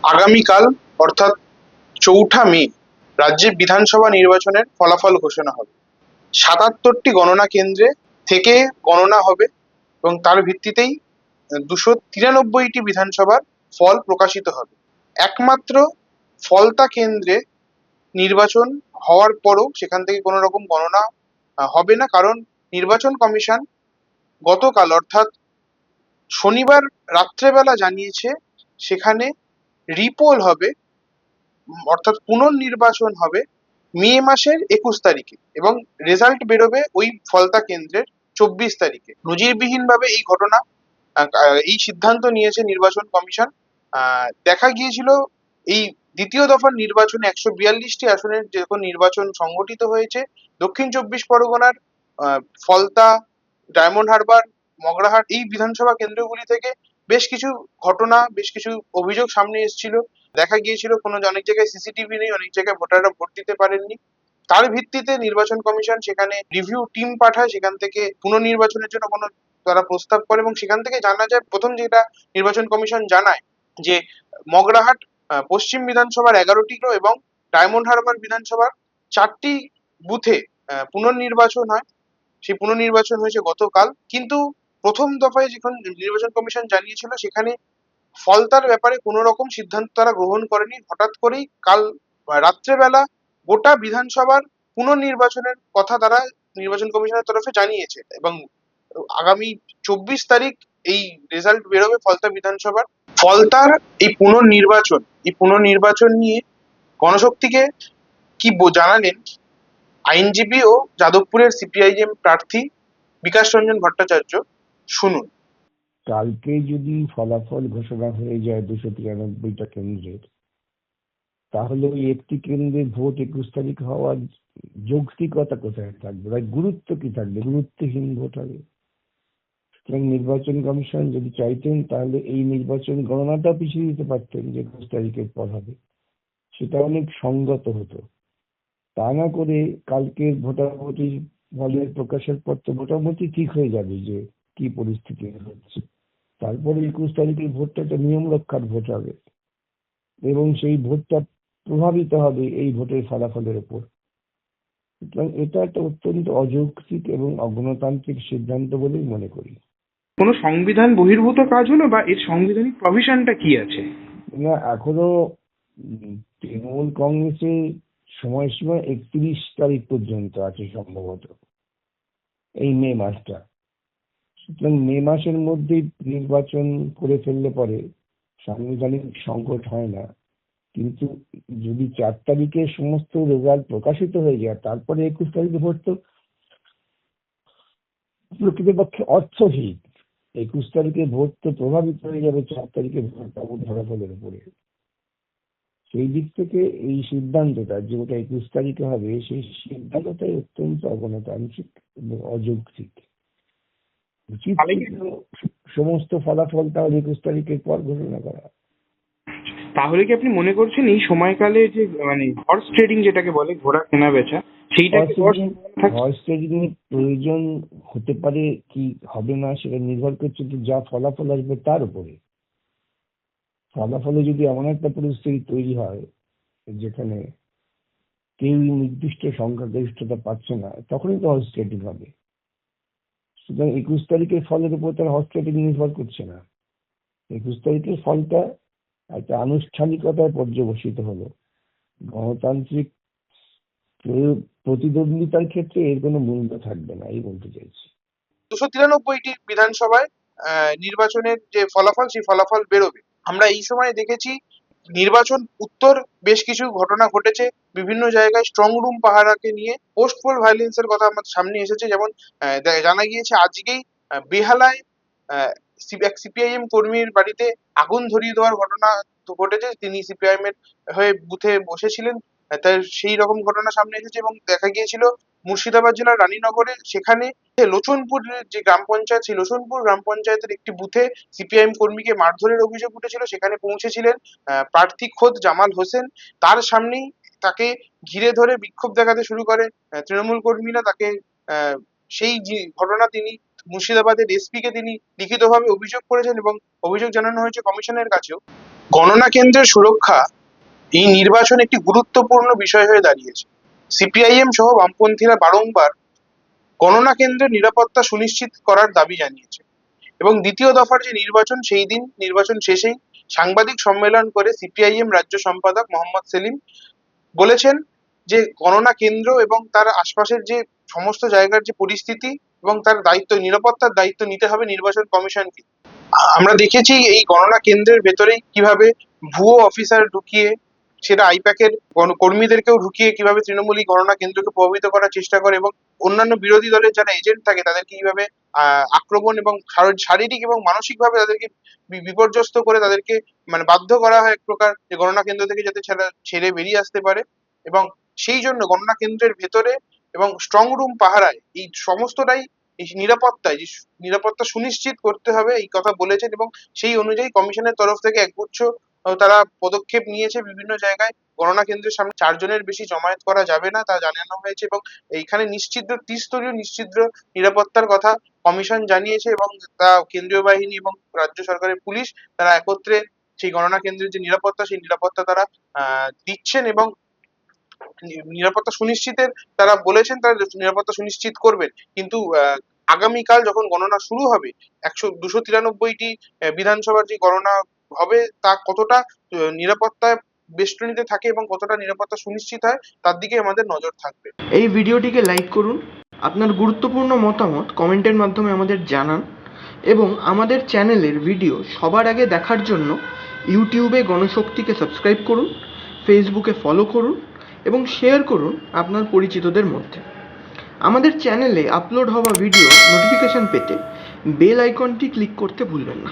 আগামীকাল অর্থাৎ ৪ঠা মে রাজ্যে বিধানসভা নির্বাচনের ফলাফল ঘোষণা হবে। ৭৭টি গণনা কেন্দ্রে থেকে গণনা হবে এবং তার ভিত্তিতেই ২৯৩টি বিধানসভার ফল প্রকাশিত হবে। একমাত্র ফলতা কেন্দ্রে নির্বাচন হওয়ার পরও সেখান থেকে কোনো রকম গণনা হবে না, কারণ নির্বাচন কমিশন গতকাল অর্থাৎ শনিবার রাত্রেবেলা জানিয়েছে সেখানে রিপোল হবে, অর্থাৎ পুনর্নির্বাচন হবে মে মাসের ২১ তারিখে এবং রেজাল্ট বেরোবে ওই ফলতা কেন্দ্রের ২৪ তারিখে। নজিরবিহীনভাবে এই ঘটনা, এই সিদ্ধান্ত নিয়েছে নির্বাচন কমিশন। দেখা গিয়েছিল এই দ্বিতীয় দফার নির্বাচনে ১৪২টি আসনের যখন নির্বাচন সংগঠিত হয়েছে, দক্ষিণ চব্বিশ পরগনার ফলতা, ডায়মন্ড হারবার, মগরাহাট এই বিধানসভা কেন্দ্রগুলি থেকে বেশ কিছু ঘটনা, বেশ কিছু অভিযোগ সামনে এসেছিল। দেখা গিয়েছিল কোনো অনেক জায়গায় সিসিটিভি নেই, অনেক জায়গায় ভোটাররা ভোট দিতে পারেননি। তার ভিত্তিতে নির্বাচন কমিশন সেখানে রিভিউ টিম পাঠায়, সেখান থেকে পুনর্নির্বাচনের জন্য কোনো তারা প্রস্তাব করে এবং সেখান থেকে জানা যায়, প্রথম যেটা নির্বাচন কমিশন জানায় যে মগরাহাট পশ্চিম বিধানসভার ১১টি এবং ডায়মন্ড হারবার বিধানসভার ৪টি বুথে পুনর্নির্বাচন হয়। সেই পুনর্নির্বাচন হয়েছে গতকাল, কিন্তু প্রথম দফায় যখন নির্বাচন কমিশন জানিয়েছিল সেখানে ফলতার ব্যাপারে কোনো রকম সিদ্ধান্ত তারা গ্রহণ করেনি। হঠাৎ করেই কাল রাত্রেবেলা গোটা বিধানসভার পুনর্নির্বাচনের কথা তারা নির্বাচন কমিশনের তরফে জানিয়েছে এবং আগামী ২৪ তারিখ এই রেজাল্ট বেরোবে ফলতা বিধানসভার। ফলতার এই পুনর্নির্বাচন নিয়ে গণশক্তিকে কি জানালেন আইনজীবী ও যাদবপুরের সিপিআইএম প্রার্থী বিকাশ রঞ্জন ভট্টাচার্য, শুনুন। কালকে যদি ফলাফল ঘোষণা হয়ে যায় ২৯৩টা কেন্দ্রের, তাহলে ওই একটি কেন্দ্রে ভোট ২১ তারিখ হওয়ার যৌক্তিকতা কোথায় থাকবে বা গুরুত্ব কি থাকবে? গুরুত্বহীন ভোট হবে। সুতরাং নির্বাচন কমিশন যদি চাইতেন তাহলে এই নির্বাচন গণনাটা পিছিয়ে দিতে পারতেন যে ২১ তারিখের পর হবে, সেটা অনেক সঙ্গত হতো। তা না করে কালকের ভোটাভুটি ফলের প্রকাশের পর তো মোটামুটি ঠিক হয়ে যাবে যে কি পরিস্থিতি হচ্ছে। তারপরে ২১ তারিখের ভোটটা একটা নিয়ম রক্ষার ভোট হবে এবং সেই ভোটটা প্রভাবিত হবে এই ভোটের ফলাফলের উপর। সুতরাং এটা একটা অত্যন্ত অযৌক্তিক এবং অগণতান্ত্রিক সিদ্ধান্ত বলেই মনে করি। কোনো সংবিধান বহির্ভূত কাজ হলো বা এর সাংবিধানিক প্রভিশনটা কি আছে? না, এখনো তৃণমূল কংগ্রেসের সময়সীমা ৩১ তারিখ পর্যন্ত আছে সম্ভবত, এই মে মাসটা। সুতরাং মে মাসের মধ্যেই নির্বাচন করে ফেললে পরে সাংবিধানিক সংকট হয় না। কিন্তু যদি ৪ তারিখে সমস্ত রেজাল্ট প্রকাশিত হয়ে যায়, তারপরে ২১ তারিখে ভোট তো প্রকৃতপক্ষে অর্থহীন। ২১ তারিখে ভোট তো প্রভাবিত হয়ে যাবে ৪ তারিখে ভোট ফলাফলের উপরে। সেই দিক থেকে এই সিদ্ধান্তটা যে ওটা ২১ তারিখে হবে, সেই সিদ্ধান্তটাই অত্যন্ত অগণতান্ত্রিক এবং অযৌক্তিক। উচিত ছিল সমস্ত ফলাফল তাহলে ২১ তারিখের পর ঘোষণা করা। তাহলে কি আপনি মনে করছেন এই সময়কালে যে হর্স ট্রেডিং যেটাকে বলে, ঘোড়া কেনা বেচা, সেইটাকে হর্স ট্রেডিং এর প্রয়োজন হতে পারে কি হবে না সেটা নির্ভর করছে তো যা ফলাফল আসবে তার উপরে। ফলাফলে যদি এমন একটা পরিস্থিতি তৈরি হয় যেখানে কেউই নির্দিষ্ট সংখ্যাগরিষ্ঠতা পাচ্ছে না, তখনই তো হর্স ট্রেডিং হবে। সুতরাং ২১ তারিখের ফলের উপর তার হর্স ট্রেডিং নির্ভর করছে না। ২১ তারিখের ফলটা একটা আনুষ্ঠানিকতায় পর্যবসিত হলো। গণতান্ত্রিক প্রতিদ্বন্দ্বিতার ক্ষেত্রে এর কোনো মূল্য থাকবে না, এই বলতে চাইছি। ২৯৩টি বিধানসভায় নির্বাচনের যে ফলাফল, সেই ফলাফল বেরোবে। আমরা এই সময় দেখেছি নির্বাচন উত্তর বেশ কিছু ঘটনা ঘটেছে। বিভিন্ন জায়গায় স্ট্রং রুম পাহারাকে নিয়ে পোস্ট পোল ভায়োলেন্সের কথা আমাদের সামনে এসেছে। যেমন জানা গিয়েছে আজকেই বেহালায় এক সিপিআইএম কর্মীর বাড়িতে আগুন ধরিয়ে দেওয়ার ঘটনা ঘটেছে। তিনি সিপিআইএম এর হয়ে বুথে বসেছিলেন, তার সেই রকম ঘটনা সামনে এসেছে। এবং দেখা গিয়েছিল মুর্শিদাবাদ জেলার রানীনগরে, সেখানে লোচনপুর যে গ্রাম পঞ্চায়েত, সেই লোচনপুর গ্রাম পঞ্চায়েতের একটি বুথে সিপিআইএম কর্মীকে মারধরের অভিযোগ উঠেছিল। সেখানে পৌঁছেছিলেন প্রার্থী খোদ জামাল হোসেন। তার সামনেই তাকে ঘিরে ধরে বিক্ষোভ দেখাতে শুরু করে তৃণমূল কর্মীরা। তাকে সেই যে ঘটনা তিনি মুর্শিদাবাদের এসপি কে তিনি লিখিতভাবে অভিযোগ করেছেন এবং অভিযোগ জানানো হয়েছে কমিশনের কাছেও। গণনা কেন্দ্রের সুরক্ষা এই নির্বাচন একটি গুরুত্বপূর্ণ বিষয় হয়ে দাঁড়িয়েছে। সিপিআইএম সহ বামপন্থীরা বারংবার গণনা কেন্দ্রের নিরাপত্তা সুনিশ্চিত করার দাবি জানিয়েছে এবং দ্বিতীয় দফার যে নির্বাচন সেই দিন নির্বাচন শেষেই সাংবাদিক সম্মেলন করে সিপিআইএম রাজ্য সম্পাদক মোহাম্মদ সেলিম বলেছেন যে গণনা কেন্দ্র এবং তার আশপাশের যে সমস্ত জায়গার যে পরিস্থিতি এবং তার দায়িত্ব নিরাপত্তার দায়িত্ব নিতে হবে নির্বাচন কমিশনকে। আমরা দেখেছি এই গণনা কেন্দ্রের ভেতরেই কিভাবে ভুয়ো অফিসার ঢুকিয়ে, সেটা আইপ্যাকের কর্মীদেরকেও ঢুকিয়ে কিভাবে তৃণমূলী গণনা কেন্দ্রকে প্রভাবিত করার চেষ্টা করে এবং অন্যান্য বিরোধী দলের যারা এজেন্ট থাকে তাদেরকে কিভাবে আক্রমণ এবং শারীরিক এবং মানসিকভাবে তাদেরকে বিপর্যস্ত করে তাদেরকে মানে বাধ্য করা হয় এক প্রকার যে গণনা কেন্দ্র থেকে যাতে ছেড়ে বেরিয়ে আসতে পারে। এবং সেই জন্য গণনা কেন্দ্রের ভেতরে এবং স্ট্রং রুম পাহারায় এই সমস্তটাই এই নিরাপত্তা সুনিশ্চিত করতে হবে এই কথা বলেছেন এবং সেই অনুযায়ী কমিশনের তরফ থেকে একগুচ্ছ তারা পদক্ষেপ নিয়েছে। বিভিন্ন জায়গায় গণনা কেন্দ্রের সামনে 4 জনের বেশি জমায়েত করা যাবে না তা জানানো হয়েছে এবং এইখানে ত্রিস্তরীয় নিশ্ছিদ্র নিরাপত্তার কথা কমিশন জানিয়েছে এবং তা কেন্দ্রীয় বাহিনী এবং রাজ্য সরকারের পুলিশ তারা একত্রে সেই গণনা কেন্দ্রের যে নিরাপত্তা সেই নিরাপত্তা তারা দিচ্ছেন এবং নিরাপত্তা সুনিশ্চিতের তারা বলেছেন তারা নিরাপত্তা সুনিশ্চিত করবেন। কিন্তু আগামীকাল যখন গণনা শুরু হবে 293টি বিধানসভার যে গণনা হবে তা কতটা নিরাপত্তায় বেষ্টনীতে থাকে এবং কতটা নিরাপত্তা সুনিশ্চিত হয় তার দিকে আমাদের নজর থাকবে। এই ভিডিওটিকে লাইক করুন, আপনার গুরুত্বপূর্ণ মতামত কমেন্টের মাধ্যমে আমাদের জানান এবং আমাদের চ্যানেলের ভিডিও সবার আগে দেখার জন্য ইউটিউবে গণশক্তিকে সাবস্ক্রাইব করুন, ফেসবুকে ফলো করুন এবং শেয়ার করুন আপনার পরিচিতদের মধ্যে। আমাদের চ্যানেলে আপলোড হওয়া ভিডিও নোটিফিকেশন পেতে বেল আইকনটি ক্লিক করতে ভুলবেন না।